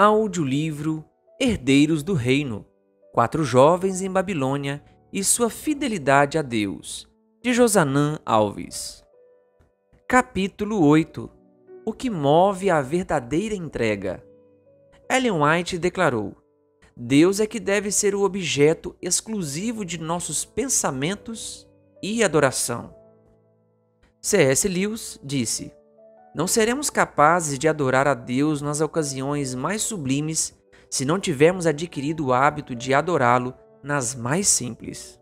Audiolivro Herdeiros do Reino, 4 jovens em Babilônia e sua fidelidade a Deus, de Josanã Alves. Capítulo 8. O que move a verdadeira entrega. Ellen White declarou: Deus é que deve ser o objeto exclusivo de nossos pensamentos e adoração. C.S. Lewis disse: Não seremos capazes de adorar a Deus nas ocasiões mais sublimes se não tivermos adquirido o hábito de adorá-lo nas mais simples.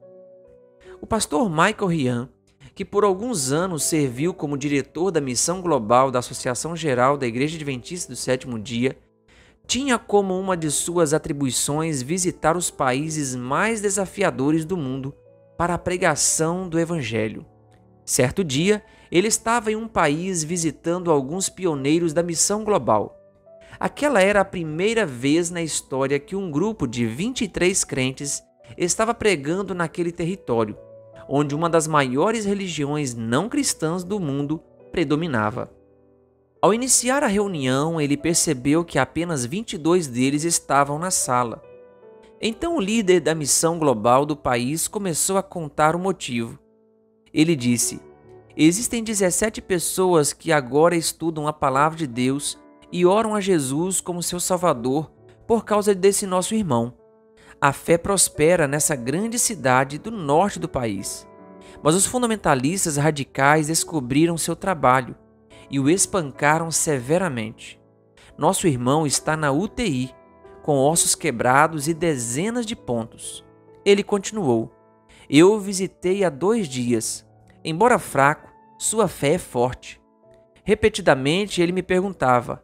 O pastor Michael Ryan, que por alguns anos serviu como diretor da missão global da Associação Geral da Igreja Adventista do Sétimo Dia, tinha como uma de suas atribuições visitar os países mais desafiadores do mundo para a pregação do Evangelho. Certo dia, ele estava em um país visitando alguns pioneiros da missão global. Aquela era a primeira vez na história que um grupo de 23 crentes estava pregando naquele território, onde uma das maiores religiões não cristãs do mundo predominava. Ao iniciar a reunião, ele percebeu que apenas 22 deles estavam na sala. Então o líder da missão global do país começou a contar o motivo. Ele disse: Existem 17 pessoas que agora estudam a palavra de Deus e oram a Jesus como seu Salvador por causa desse nosso irmão. A fé prospera nessa grande cidade do norte do país. Mas os fundamentalistas radicais descobriram seu trabalho e o espancaram severamente. Nosso irmão está na UTI, com ossos quebrados e dezenas de pontos. Ele continuou: Eu o visitei há 2 dias. Embora fraco, sua fé é forte. Repetidamente ele me perguntava: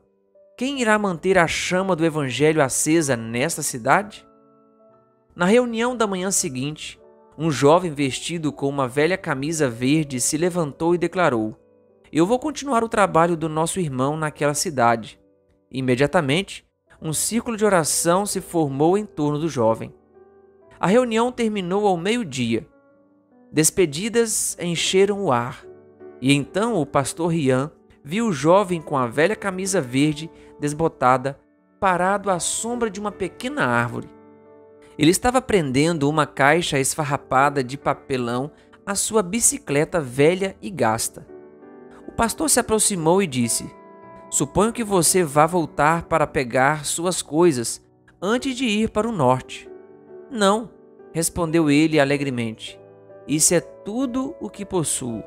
quem irá manter a chama do Evangelho acesa nesta cidade? Na reunião da manhã seguinte, um jovem vestido com uma velha camisa verde se levantou e declarou: Eu vou continuar o trabalho do nosso irmão naquela cidade. Imediatamente, um círculo de oração se formou em torno do jovem. A reunião terminou ao meio-dia. Despedidas encheram o ar, e então o pastor Ryan viu o jovem com a velha camisa verde desbotada parado à sombra de uma pequena árvore. Ele estava prendendo uma caixa esfarrapada de papelão à sua bicicleta velha e gasta. O pastor se aproximou e disse: Suponho que você vá voltar para pegar suas coisas antes de ir para o norte. Não, respondeu ele alegremente. Isso é tudo o que possuo.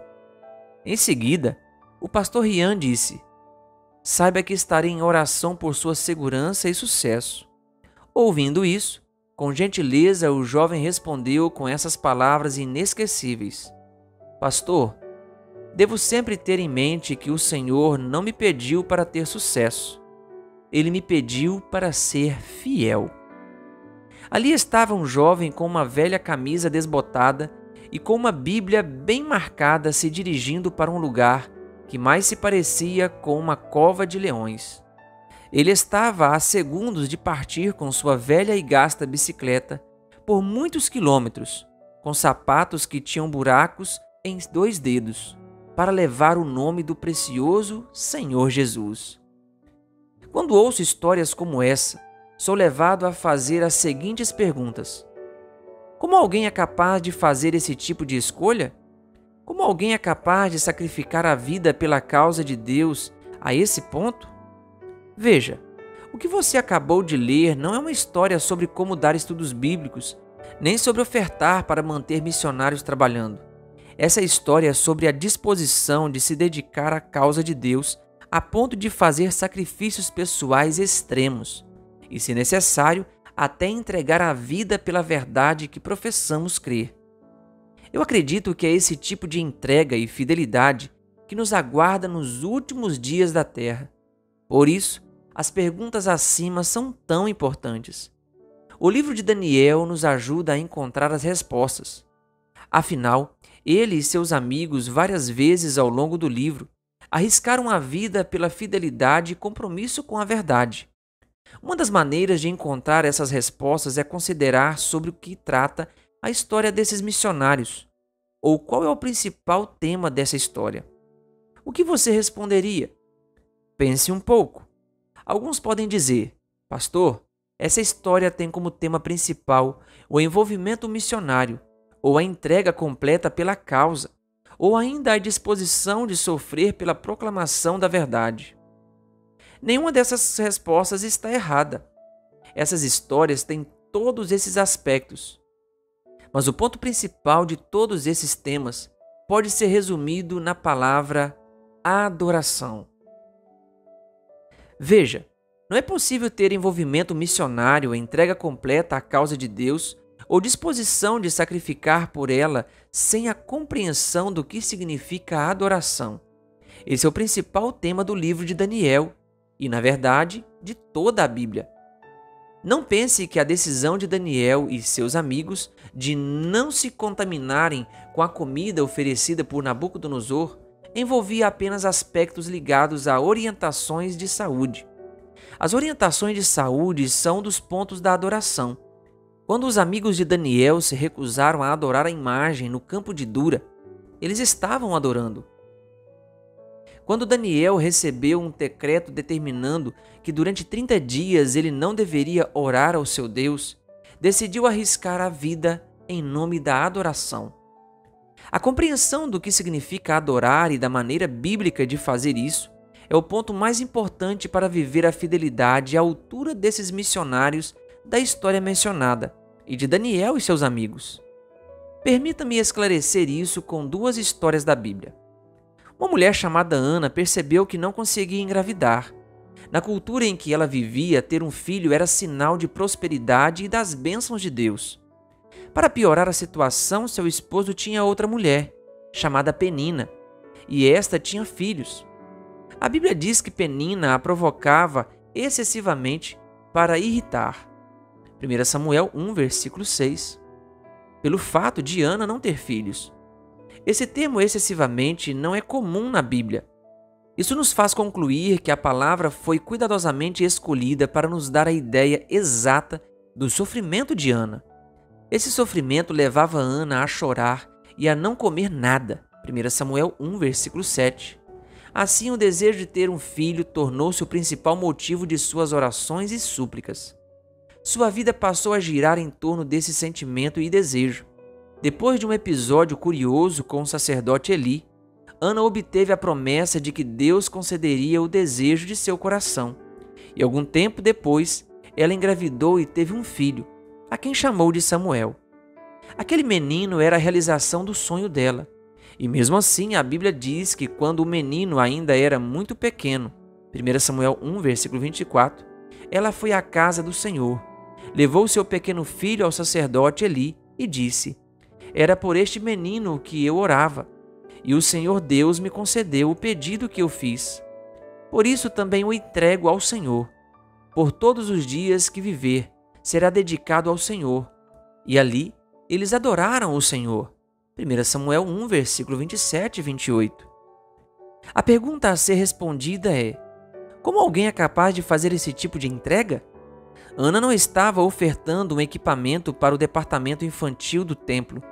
Em seguida, o pastor Ryan disse: Saiba que estarei em oração por sua segurança e sucesso. Ouvindo isso, com gentileza o jovem respondeu com essas palavras inesquecíveis: Pastor, devo sempre ter em mente que o Senhor não me pediu para ter sucesso. Ele me pediu para ser fiel. Ali estava um jovem com uma velha camisa desbotada e com uma Bíblia bem marcada se dirigindo para um lugar que mais se parecia com uma cova de leões. Ele estava a segundos de partir com sua velha e gasta bicicleta por muitos quilômetros, com sapatos que tinham buracos em 2 dedos, para levar o nome do precioso Senhor Jesus. Quando ouço histórias como essa, sou levado a fazer as seguintes perguntas: Como alguém é capaz de fazer esse tipo de escolha? Como alguém é capaz de sacrificar a vida pela causa de Deus a esse ponto? Veja, o que você acabou de ler não é uma história sobre como dar estudos bíblicos, nem sobre ofertar para manter missionários trabalhando. Essa história é sobre a disposição de se dedicar à causa de Deus a ponto de fazer sacrifícios pessoais extremos e, se necessário, até entregar a vida pela verdade que professamos crer. Eu acredito que é esse tipo de entrega e fidelidade que nos aguarda nos últimos dias da Terra. Por isso, as perguntas acima são tão importantes. O livro de Daniel nos ajuda a encontrar as respostas. Afinal, ele e seus amigos, várias vezes ao longo do livro, arriscaram a vida pela fidelidade e compromisso com a verdade. Uma das maneiras de encontrar essas respostas é considerar sobre o que trata a história desses missionários, ou qual é o principal tema dessa história. O que você responderia? Pense um pouco. Alguns podem dizer: Pastor, essa história tem como tema principal o envolvimento missionário, ou a entrega completa pela causa, ou ainda a disposição de sofrer pela proclamação da verdade. Nenhuma dessas respostas está errada. Essas histórias têm todos esses aspectos. Mas o ponto principal de todos esses temas pode ser resumido na palavra adoração. Veja, não é possível ter envolvimento missionário, entrega completa à causa de Deus ou disposição de sacrificar por ela sem a compreensão do que significa a adoração. Esse é o principal tema do livro de Daniel e, na verdade, de toda a Bíblia. Não pense que a decisão de Daniel e seus amigos de não se contaminarem com a comida oferecida por Nabucodonosor envolvia apenas aspectos ligados a orientações de saúde. As orientações de saúde são dos pontos da adoração. Quando os amigos de Daniel se recusaram a adorar a imagem no campo de Dura, eles estavam adorando. Quando Daniel recebeu um decreto determinando que durante 30 dias ele não deveria orar ao seu Deus, decidiu arriscar a vida em nome da adoração. A compreensão do que significa adorar e da maneira bíblica de fazer isso é o ponto mais importante para viver a fidelidade à altura desses missionários da história mencionada e de Daniel e seus amigos. Permita-me esclarecer isso com duas histórias da Bíblia. Uma mulher chamada Ana percebeu que não conseguia engravidar. Na cultura em que ela vivia, ter um filho era sinal de prosperidade e das bênçãos de Deus. Para piorar a situação, seu esposo tinha outra mulher, chamada Penina, e esta tinha filhos. A Bíblia diz que Penina a provocava excessivamente para irritar. 1 Samuel 1, versículo 6. Pelo fato de Ana não ter filhos. Esse termo excessivamente não é comum na Bíblia. Isso nos faz concluir que a palavra foi cuidadosamente escolhida para nos dar a ideia exata do sofrimento de Ana. Esse sofrimento levava Ana a chorar e a não comer nada. 1 Samuel 1, versículo 7. Assim, o desejo de ter um filho tornou-se o principal motivo de suas orações e súplicas. Sua vida passou a girar em torno desse sentimento e desejo. Depois de um episódio curioso com o sacerdote Eli, Ana obteve a promessa de que Deus concederia o desejo de seu coração. E algum tempo depois, ela engravidou e teve um filho, a quem chamou de Samuel. Aquele menino era a realização do sonho dela. E mesmo assim, a Bíblia diz que quando o menino ainda era muito pequeno, 1 Samuel 1, versículo 24, ela foi à casa do Senhor, levou seu pequeno filho ao sacerdote Eli e disse: "Era por este menino que eu orava, e o Senhor Deus me concedeu o pedido que eu fiz. Por isso também o entrego ao Senhor. Por todos os dias que viver, será dedicado ao Senhor." E ali, eles adoraram o Senhor. 1 Samuel 1, versículo 27 e 28. A pergunta a ser respondida é: como alguém é capaz de fazer esse tipo de entrega? Ana não estava ofertando um equipamento para o departamento infantil do templo.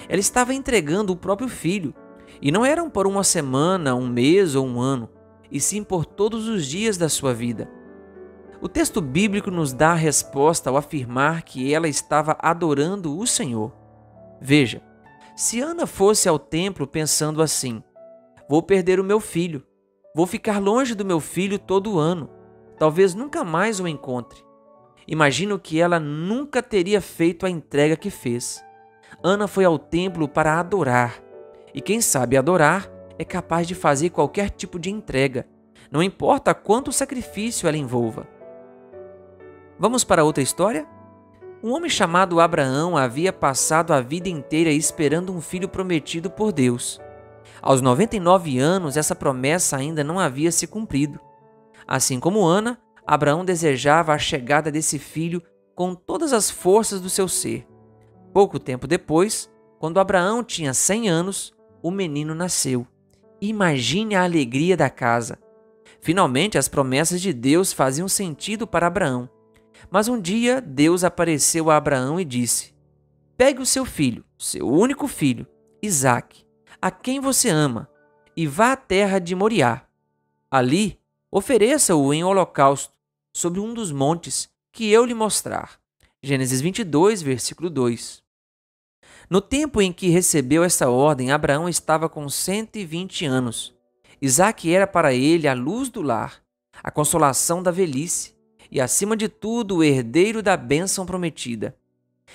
Ela estava entregando o próprio filho, e não eram por uma semana, um mês ou um ano, e sim por todos os dias da sua vida. O texto bíblico nos dá a resposta ao afirmar que ela estava adorando o Senhor. Veja, se Ana fosse ao templo pensando assim: vou perder o meu filho, vou ficar longe do meu filho todo ano, talvez nunca mais o encontre. Imagino que ela nunca teria feito a entrega que fez. Ana foi ao templo para adorar. E quem sabe adorar é capaz de fazer qualquer tipo de entrega, não importa quanto sacrifício ela envolva. Vamos para outra história? Um homem chamado Abraão havia passado a vida inteira esperando um filho prometido por Deus. Aos 99 anos, essa promessa ainda não havia se cumprido. Assim como Ana, Abraão desejava a chegada desse filho com todas as forças do seu ser. Pouco tempo depois, quando Abraão tinha 100 anos, o menino nasceu. Imagine a alegria da casa. Finalmente, as promessas de Deus faziam sentido para Abraão. Mas um dia, Deus apareceu a Abraão e disse: "Pegue o seu filho, seu único filho, Isaque, a quem você ama, e vá à terra de Moriá. Ali, ofereça-o em holocausto, sobre um dos montes que eu lhe mostrar. Gênesis 22, versículo 2. No tempo em que recebeu esta ordem, Abraão estava com 120 anos. Isaque era para ele a luz do lar, a consolação da velhice e, acima de tudo, o herdeiro da bênção prometida.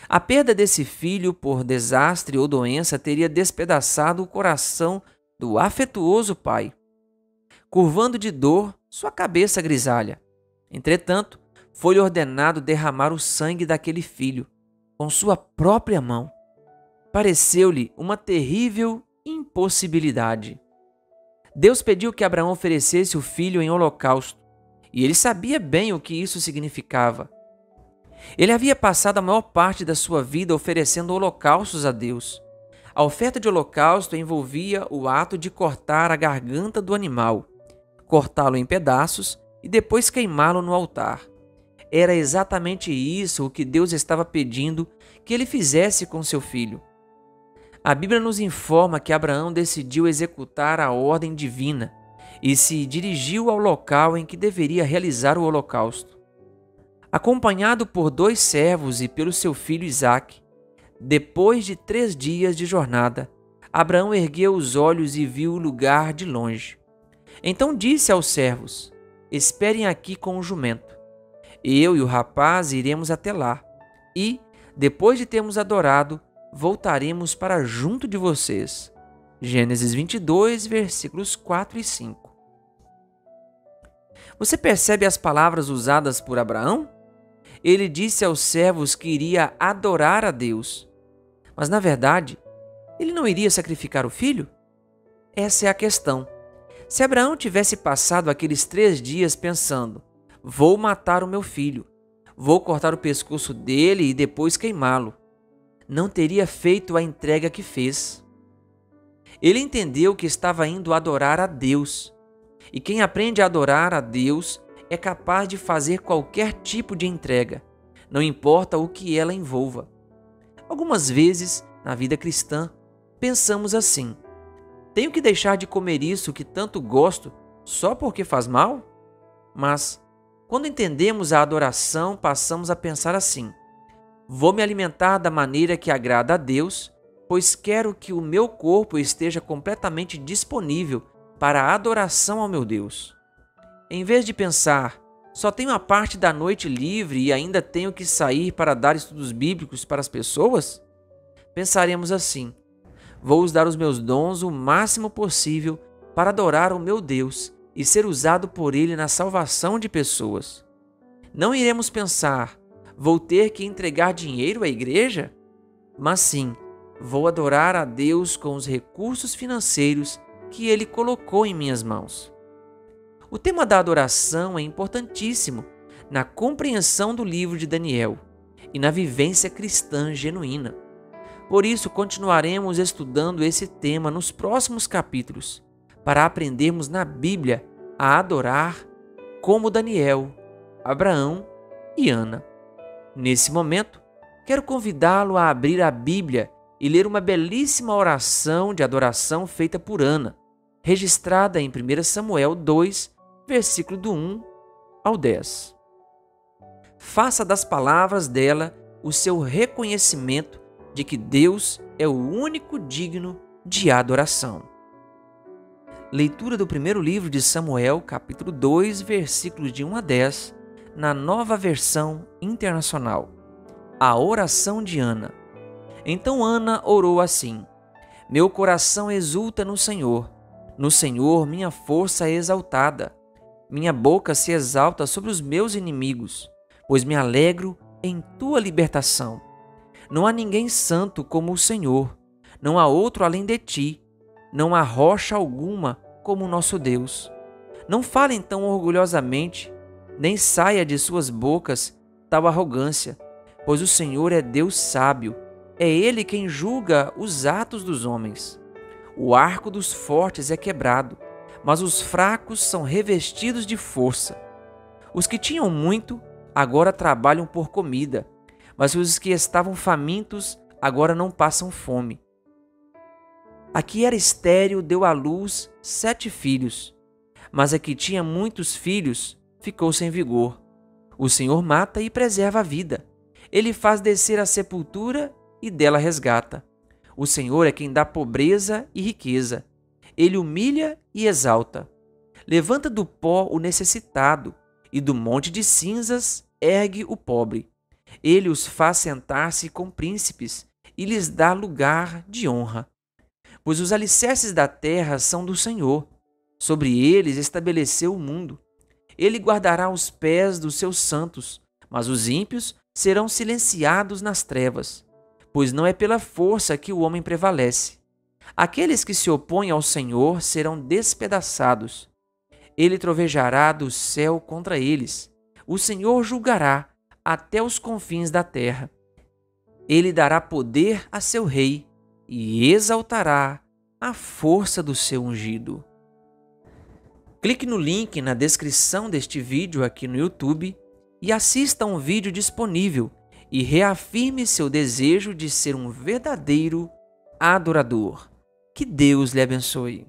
A perda desse filho por desastre ou doença teria despedaçado o coração do afetuoso pai, curvando de dor sua cabeça grisalha. Entretanto, foi-lhe ordenado derramar o sangue daquele filho com sua própria mão. Pareceu-lhe uma terrível impossibilidade. Deus pediu que Abraão oferecesse o filho em holocausto, e ele sabia bem o que isso significava. Ele havia passado a maior parte da sua vida oferecendo holocaustos a Deus. A oferta de holocausto envolvia o ato de cortar a garganta do animal, cortá-lo em pedaços e depois queimá-lo no altar. Era exatamente isso o que Deus estava pedindo que ele fizesse com seu filho. A Bíblia nos informa que Abraão decidiu executar a ordem divina e se dirigiu ao local em que deveria realizar o holocausto. Acompanhado por 2 servos e pelo seu filho Isaque, depois de 3 dias de jornada, Abraão ergueu os olhos e viu o lugar de longe. Então disse aos servos: esperem aqui com o jumento. Eu e o rapaz iremos até lá e, depois de termos adorado, voltaremos para junto de vocês. Gênesis 22, versículos 4 e 5. Você percebe as palavras usadas por Abraão? Ele disse aos servos que iria adorar a Deus. Mas, na verdade, ele não iria sacrificar o filho? Essa é a questão. Se Abraão tivesse passado aqueles 3 dias pensando: vou matar o meu filho, vou cortar o pescoço dele e depois queimá-lo, não teria feito a entrega que fez. Ele entendeu que estava indo adorar a Deus. E quem aprende a adorar a Deus é capaz de fazer qualquer tipo de entrega, não importa o que ela envolva. Algumas vezes, na vida cristã, pensamos assim: tenho que deixar de comer isso que tanto gosto só porque faz mal? Mas, quando entendemos a adoração, passamos a pensar assim: vou me alimentar da maneira que agrada a Deus, pois quero que o meu corpo esteja completamente disponível para a adoração ao meu Deus. Em vez de pensar: só tenho a parte da noite livre e ainda tenho que sair para dar estudos bíblicos para as pessoas, pensaremos assim: vou usar os meus dons o máximo possível para adorar o meu Deus e ser usado por Ele na salvação de pessoas. Não iremos pensar: vou ter que entregar dinheiro à igreja? Mas sim, vou adorar a Deus com os recursos financeiros que Ele colocou em minhas mãos. O tema da adoração é importantíssimo na compreensão do livro de Daniel e na vivência cristã genuína. Por isso, continuaremos estudando esse tema nos próximos capítulos, para aprendermos na Bíblia a adorar como Daniel, Abraão e Ana. Nesse momento, quero convidá-lo a abrir a Bíblia e ler uma belíssima oração de adoração feita por Ana, registrada em 1 Samuel 2, versículo do 1 ao 10. Faça das palavras dela o seu reconhecimento de que Deus é o único digno de adoração. Leitura do primeiro livro de Samuel, capítulo 2, versículos de 1 a 10, na Nova Versão Internacional. A oração de Ana. Então Ana orou assim: meu coração exulta no Senhor minha força é exaltada. Minha boca se exalta sobre os meus inimigos, pois me alegro em tua libertação. Não há ninguém santo como o Senhor, não há outro além de ti, não há rocha alguma como o nosso Deus. Não falem tão orgulhosamente, nem saia de suas bocas tal arrogância, pois o Senhor é Deus sábio, é Ele quem julga os atos dos homens. O arco dos fortes é quebrado, mas os fracos são revestidos de força. Os que tinham muito agora trabalham por comida, mas os que estavam famintos agora não passam fome. A que era estéril deu à luz 7 filhos, mas a que tinha muitos filhos ficou sem vigor. O Senhor mata e preserva a vida. Ele faz descer a sepultura e dela resgata. O Senhor é quem dá pobreza e riqueza. Ele humilha e exalta. Levanta do pó o necessitado, e do monte de cinzas ergue o pobre. Ele os faz sentar-se com príncipes e lhes dá lugar de honra. Pois os alicerces da terra são do Senhor. Sobre eles estabeleceu o mundo. Ele guardará os pés dos seus santos, mas os ímpios serão silenciados nas trevas. Pois não é pela força que o homem prevalece. Aqueles que se opõem ao Senhor serão despedaçados. Ele trovejará do céu contra eles. O Senhor julgará até os confins da terra. Ele dará poder a seu rei e exaltará a força do seu ungido. Clique no link na descrição deste vídeo aqui no YouTube e assista a um vídeo disponível e reafirme seu desejo de ser um verdadeiro adorador. Que Deus lhe abençoe.